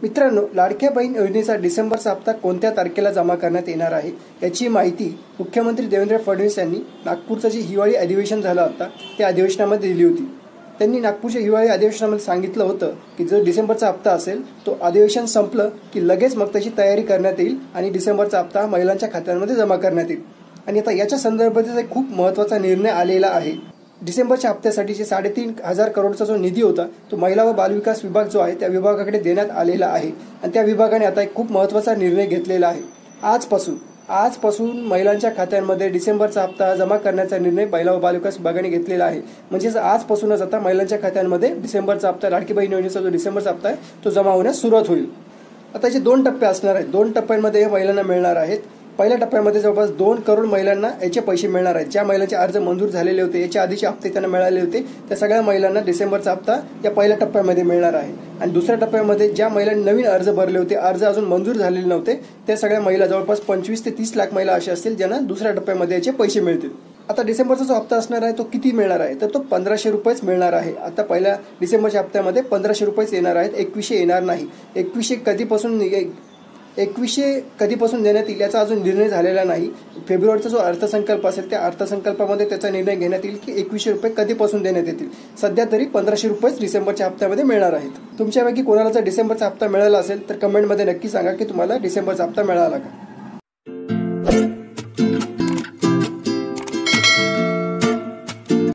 मित्रांनो, लाडक्या बहीण योजनेचा डिसेंबरचा हप्ता कोणत्या तारखेला जमा करण्यात येणार आहे याची माहिती मुख्यमंत्री देवेंद्र फडणवीस यांनी नागपूरचं जे हिवाळी अधिवेशन झालं होतं त्या अधिवेशनामध्ये दिली होती। त्यांनी नागपूरच्या हिवाळी अधिवेशनामध्ये सांगितलं होतं की जर डिसेंबरचा हप्ता असेल तो अधिवेशन संपलं की लगेच मग त्याची तयारी करण्यात येईल आणि डिसेंबरचा हप्ता महिलांच्या खात्यांमध्ये जमा करण्यात येईल। आणि आता याच्या संदर्भात एक खूप महत्त्वाचा निर्णय आलेला आहे। डिसेंबरच्या हप्त्यासाठीचे 3,500 करोडचा जो निधी होता तो महिला व बालविकास विभाग जो आहे त्या विभागाकडे देण्यात आलेला आहे आणि त्या विभागाने आता एक खूप महत्त्वाचा निर्णय घेतलेला आहे। आजपासून महिलांच्या खात्यांमध्ये डिसेंबरचा हप्ता जमा करण्याचा निर्णय महिला व बालविकास विभागाने घेतलेला आहे। म्हणजेच आजपासूनच आता महिलांच्या खात्यांमध्ये डिसेंबरचा हप्ता, लाडकी बहीण योजनेचा जो डिसेंबरचा हप्ता आहे तो जमा होण्यास सुरुवात होईल। आता याचे 2 टप्पे असणार आहेत। 2 टप्प्यांमध्ये महिलांना मिळणार आहेत। पहिल्या टप्प्यामध्ये जवळपास 2 करोड महिलांना याचे पैसे मिळणार आहेत। ज्या महिलांचे अर्ज मंजूर झालेले होते, याच्या आधीचे हप्ते त्यांना मिळाले होते, त्या सगळ्या महिलांना डिसेंबरचा हप्ता या पहिल्या टप्प्यामध्ये मिळणार आहे। आणि दुसऱ्या टप्प्यामध्ये ज्या महिलांनी नवीन अर्ज भरले होते, अर्ज अजून मंजूर झालेले नव्हते, त्या सगळ्या महिला जवळपास 25 ते 30 लाख महिला अशा असतील ज्यांना दुसऱ्या टप्प्यामध्ये याचे पैसे मिळतील। आता डिसेंबरचा जो हप्ता असणार आहे तो किती मिळणार आहे तर तो 1500 रुपयेच मिळणार आहे। आता पहिल्या डिसेंबरच्या हप्त्यामध्ये 1500 रुपयेच येणार आहेत, 2100 येणार नाही। 2100 कधीपासून देण्यात येईल याचा अजून निर्णय झालेला नाही। फेब्रुवारीचा जो अर्थसंकल्प असेल त्या अर्थसंकल्पामध्ये त्याचा निर्णय घेण्यात येईल की 2100 रुपये कधीपासून देण्यात येतील। सध्या तरी 1500 रुपयेच डिसेंबरच्या हप्त्यामध्ये मिळणार आहेत। तुमच्यापैकी कोणाला जर डिसेंबरचा हप्ता मिळाला असेल तर कमेंटमध्ये नक्की सांगा की तुम्हाला डिसेंबरचा हप्ता मिळाला का।